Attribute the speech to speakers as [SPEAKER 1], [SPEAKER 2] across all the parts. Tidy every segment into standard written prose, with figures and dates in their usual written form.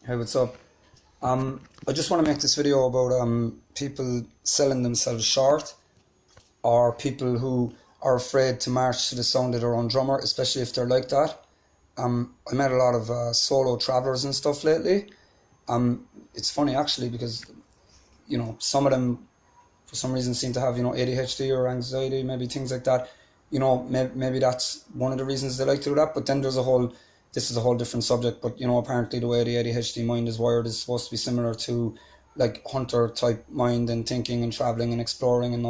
[SPEAKER 1] Hey, what's up? I just want to make this video about people selling themselves short, or people who are afraid to march to the sound of their own drummer, especially if they're like that. I met a lot of solo travelers and stuff lately. It's funny actually because some of them for some reason seem to have ADHD or anxiety, maybe things like that. Maybe that's one of the reasons they like to do that. But then this is a whole different subject. But apparently the way the ADHD mind is wired is supposed to be similar to like hunter type mind and thinking and traveling and exploring and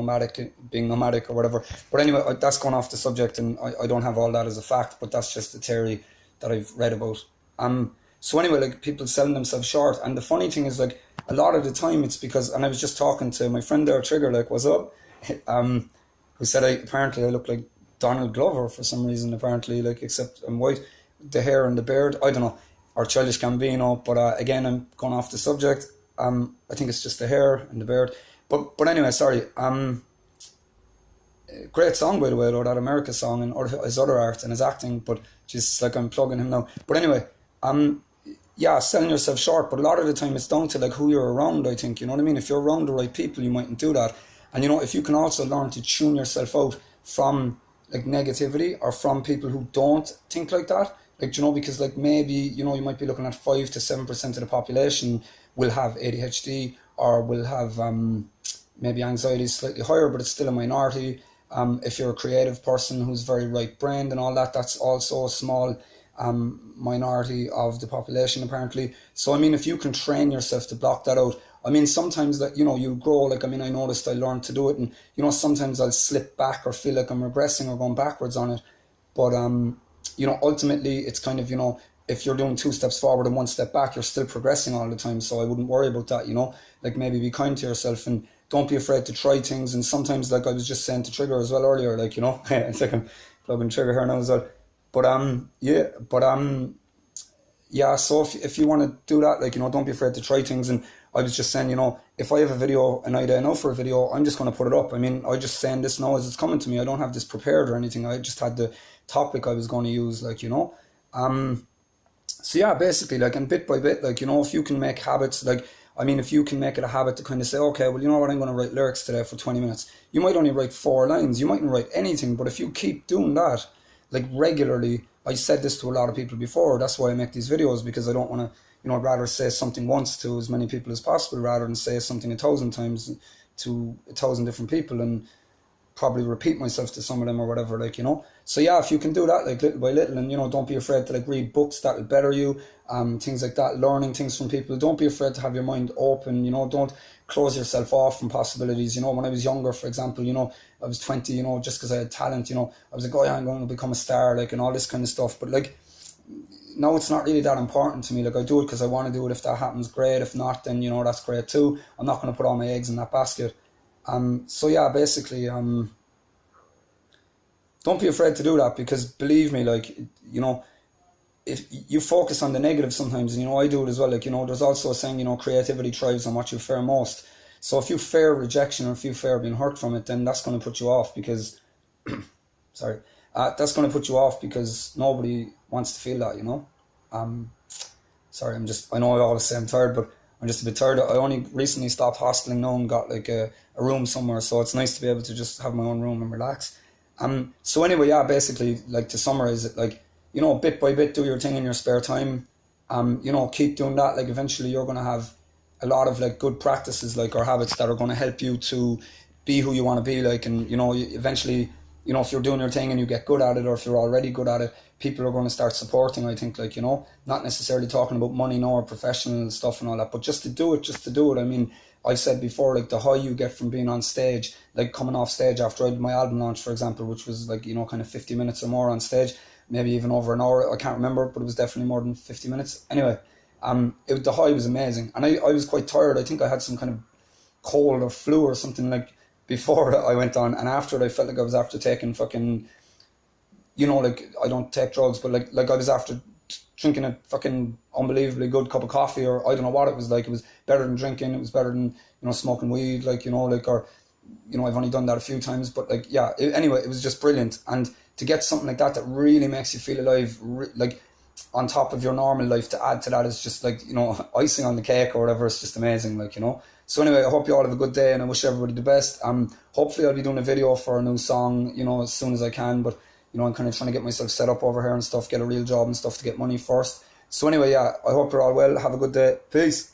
[SPEAKER 1] being nomadic or whatever. But anyway, that's going off the subject, and I don't have all that as a fact, but that's just a theory that I've read about. So anyway, like, people selling themselves short, and the funny thing is, like, a lot of the time it's because, and I was just talking to my friend there, Trigger, like, what's up? Who said apparently I look like Donald Glover for some reason, apparently, like, except I'm white, the hair and the beard, I don't know, or Childish Gambino, but again, I'm going off the subject. I think it's just the hair and the beard, but anyway, sorry. Great song, by the way, though, that America song, and his other art and his acting, but just like I'm plugging him now. But anyway, yeah, selling yourself short, but a lot of the time it's down to like who you're around, I think, you know what I mean? If you're around the right people, you mightn't do that. And if you can also learn to tune yourself out from like negativity or from people who don't think like that, like, because like maybe, you might be looking at 5 to 7% of the population will have ADHD or will have maybe anxiety slightly higher, but it's still a minority. If you're a creative person who's very right-brained and all that, that's also a small minority of the population, apparently. So, I mean, if you can train yourself to block that out, I mean, sometimes that, you grow, like, I mean, I noticed I learned to do it, and, sometimes I'll slip back or feel like I'm regressing or going backwards on it. But, ultimately, it's kind of, if you're doing 2 steps forward and 1 step back, you're still progressing all the time. So I wouldn't worry about that, like, maybe be kind to yourself and don't be afraid to try things. And sometimes, like I was just saying to Trigger as well earlier, like, it's like I'm plugging Trigger here now as well. But, yeah, so if you want to do that, like, don't be afraid to try things. And I was just saying, if I have a video, an idea now for a video, I'm just going to put it up. I mean, I just saying this now as it's coming to me. I don't have this prepared or anything. I just had the topic I was going to use, like, so yeah, basically, like, and bit by bit, like, if you can make habits, like, I mean, if you can make it a habit to kind of say, okay, well, you know what, I'm going to write lyrics today for 20 minutes. You might only write 4 lines. You mightn't write anything, but if you keep doing that, like, regularly, I said this to a lot of people before, that's why I make these videos, because I don't want to, I'd rather say something once to as many people as possible rather than say something 1,000 times to 1,000 different people and probably repeat myself to some of them or whatever, like, So yeah, if you can do that, like, little by little, and, don't be afraid to, like, read books that will better you, things like that, learning things from people. Don't be afraid to have your mind open, don't close yourself off from possibilities. When I was younger, for example, I was 20, just because I had talent, I was like, oh yeah, I'm going to become a star, like, and all this kind of stuff. But, like, no, it's not really that important to me. Like, I do it because I want to do it. If that happens, great. If not, then, that's great too. I'm not going to put all my eggs in that basket. So yeah, basically, don't be afraid to do that, because believe me, like, if you focus on the negative sometimes, and, I do it as well, like, there's also a saying, creativity thrives on what you fear most. So if you fear rejection or if you fear being hurt from it, then that's going to put you off, because, sorry, that's going to put you off because nobody wants to feel that, sorry, I know I always say I'm tired, but I'm just a bit tired. I only recently stopped hosteling now and got, like, a room somewhere, so it's nice to be able to just have my own room and relax. So anyway, yeah, basically, like, to summarize it, like, bit by bit, do your thing in your spare time. Keep doing that. Like, eventually you're going to have a lot of, like, good practices, like, or habits that are going to help you to be who you want to be, like, and, eventually, if you're doing your thing and you get good at it, or if you're already good at it, people are going to start supporting, I think, like, not necessarily talking about money or professional stuff and all that, but just to do it. I mean, I've said before, like, the high you get from being on stage, like, coming off stage after I did my album launch, for example, which was, like, kind of 50 minutes or more on stage, maybe even over an hour, I can't remember, but it was definitely more than 50 minutes. Anyway, the high was amazing, and I was quite tired. I think I had some kind of cold or flu or something, like, before I went on, and after it, I felt like I was after taking fucking, like, I don't take drugs, but like I was after drinking a fucking unbelievably good cup of coffee, or I don't know what it was like. It was better than drinking, it was better than, smoking weed, like, like, or, I've only done that a few times, but, like, yeah, anyway, it was just brilliant. And to get something like that really makes you feel alive, like, on top of your normal life, to add to that is just like, icing on the cake or whatever. It's just amazing, So anyway, I hope you all have a good day, and I wish everybody the best. Hopefully I'll be doing a video for a new song, as soon as I can, but I'm kind of trying to get myself set up over here and stuff, get a real job and stuff to get money first. So anyway, yeah, I hope you're all well. Have a good day. Peace.